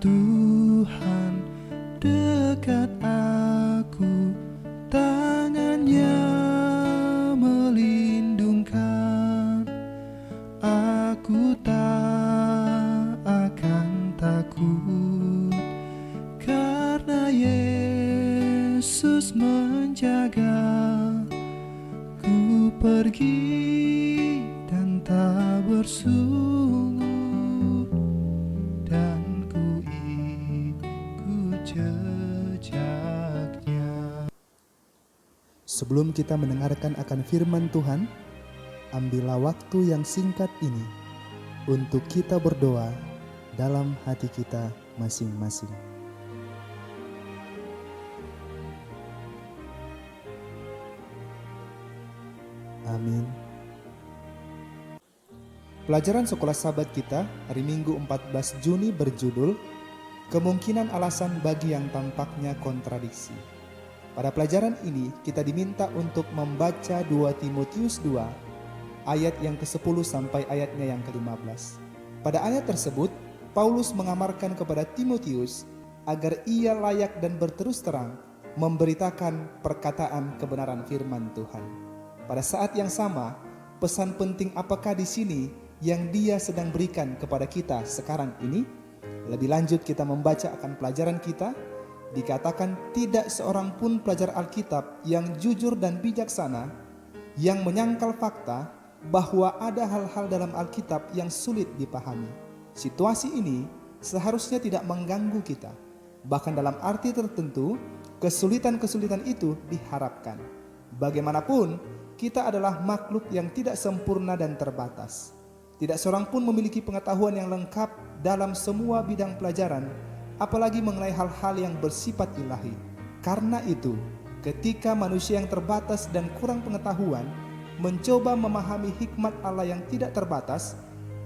Tuhan dekat aku, tangannya melindungkan. Aku tak akan takut, karena Yesus menjaga. Ku pergi dan tak bersungguh, dan ku ikut jejaknya. Sebelum kita mendengarkan akan firman Tuhan, ambillah waktu yang singkat ini untuk kita berdoa dalam hati kita masing-masing. Amin. Pelajaran sekolah sahabat kita hari Minggu 14 Juni berjudul Kemungkinan alasan bagi yang tampaknya kontradiksi. Pada pelajaran ini kita diminta untuk membaca 2 Timotius 2 ayat yang ke-10 sampai ayatnya yang ke-15. Pada ayat tersebut, Paulus mengamarkan kepada Timotius agar ia layak dan berterus terang memberitakan perkataan kebenaran firman Tuhan. Pada saat yang sama, pesan penting apakah di sini yang dia sedang berikan kepada kita sekarang ini? Lebih lanjut kita membaca akan pelajaran kita, dikatakan tidak seorang pun pelajar Alkitab yang jujur dan bijaksana yang menyangkal fakta bahwa ada hal-hal dalam Alkitab yang sulit dipahami. Situasi ini seharusnya tidak mengganggu kita. Bahkan dalam arti tertentu, kesulitan-kesulitan itu diharapkan. Bagaimanapun, kita adalah makhluk yang tidak sempurna dan terbatas. Tidak seorang pun memiliki pengetahuan yang lengkap dalam semua bidang pelajaran, apalagi mengenai hal-hal yang bersifat ilahi. Karena itu, ketika manusia yang terbatas dan kurang pengetahuan mencoba memahami hikmat Allah yang tidak terbatas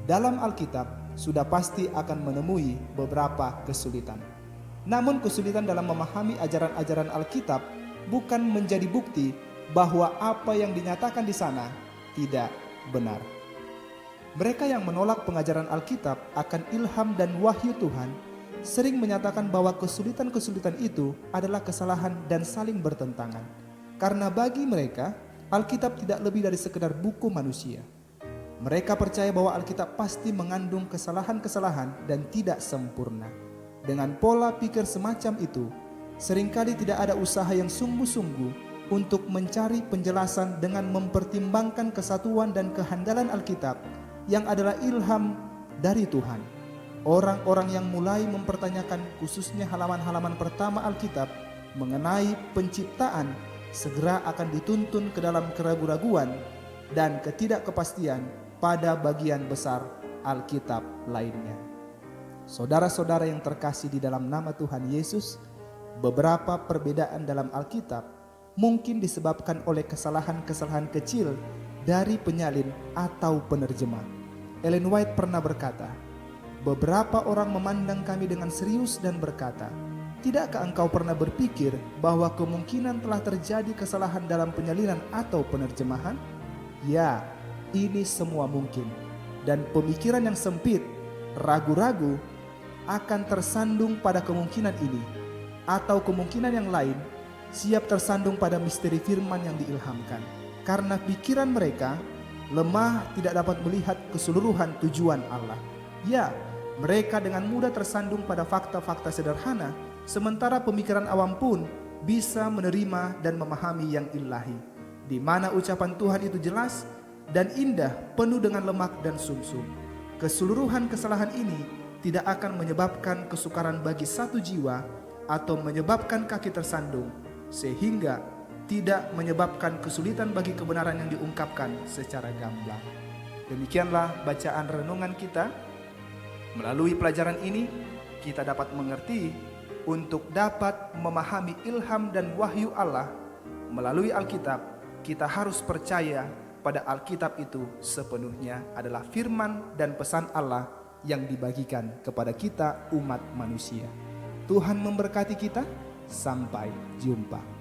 dalam Alkitab, sudah pasti akan menemui beberapa kesulitan. Namun kesulitan dalam memahami ajaran-ajaran Alkitab bukan menjadi bukti bahwa apa yang dinyatakan di sana tidak benar. Mereka yang menolak pengajaran Alkitab akan ilham dan wahyu Tuhan sering menyatakan bahwa kesulitan-kesulitan itu adalah kesalahan dan saling bertentangan. Karena bagi mereka, Alkitab tidak lebih dari sekedar buku manusia. Mereka percaya bahwa Alkitab pasti mengandung kesalahan-kesalahan dan tidak sempurna. Dengan pola pikir semacam itu, seringkali tidak ada usaha yang sungguh-sungguh untuk mencari penjelasan dengan mempertimbangkan kesatuan dan kehandalan Alkitab yang adalah ilham dari Tuhan. Orang-orang yang mulai mempertanyakan khususnya halaman-halaman pertama Alkitab mengenai penciptaan segera akan dituntun ke dalam keraguan-raguan dan ketidakkepastian pada bagian besar Alkitab lainnya. Saudara-saudara yang terkasih di dalam nama Tuhan Yesus, beberapa perbedaan dalam Alkitab mungkin disebabkan oleh kesalahan-kesalahan kecil dari penyalin atau penerjemah. Ellen White pernah berkata, beberapa orang memandang kami dengan serius dan berkata, tidakkah engkau pernah berpikir bahwa kemungkinan telah terjadi kesalahan dalam penyalinan atau penerjemahan? Ya, ini semua mungkin. Dan pemikiran yang sempit, ragu-ragu, akan tersandung pada kemungkinan ini. Atau kemungkinan yang lain, siap tersandung pada misteri firman yang diilhamkan. Karena pikiran mereka lemah, tidak dapat melihat keseluruhan tujuan Allah. Ya, mereka dengan mudah tersandung pada fakta-fakta sederhana, sementara pemikiran awam pun bisa menerima dan memahami yang ilahi, di mana ucapan Tuhan itu jelas dan indah, penuh dengan lemak dan sumsum. Keseluruhan kesalahan ini tidak akan menyebabkan kesukaran bagi satu jiwa atau menyebabkan kaki tersandung, sehingga tidak menyebabkan kesulitan bagi kebenaran yang diungkapkan secara gamblang. Demikianlah bacaan renungan kita. Melalui pelajaran ini, kita dapat mengerti untuk dapat memahami ilham dan wahyu Allah melalui Alkitab. Kita harus percaya pada Alkitab itu sepenuhnya adalah firman dan pesan Allah yang dibagikan kepada kita umat manusia. Tuhan memberkati kita. Sampai jumpa.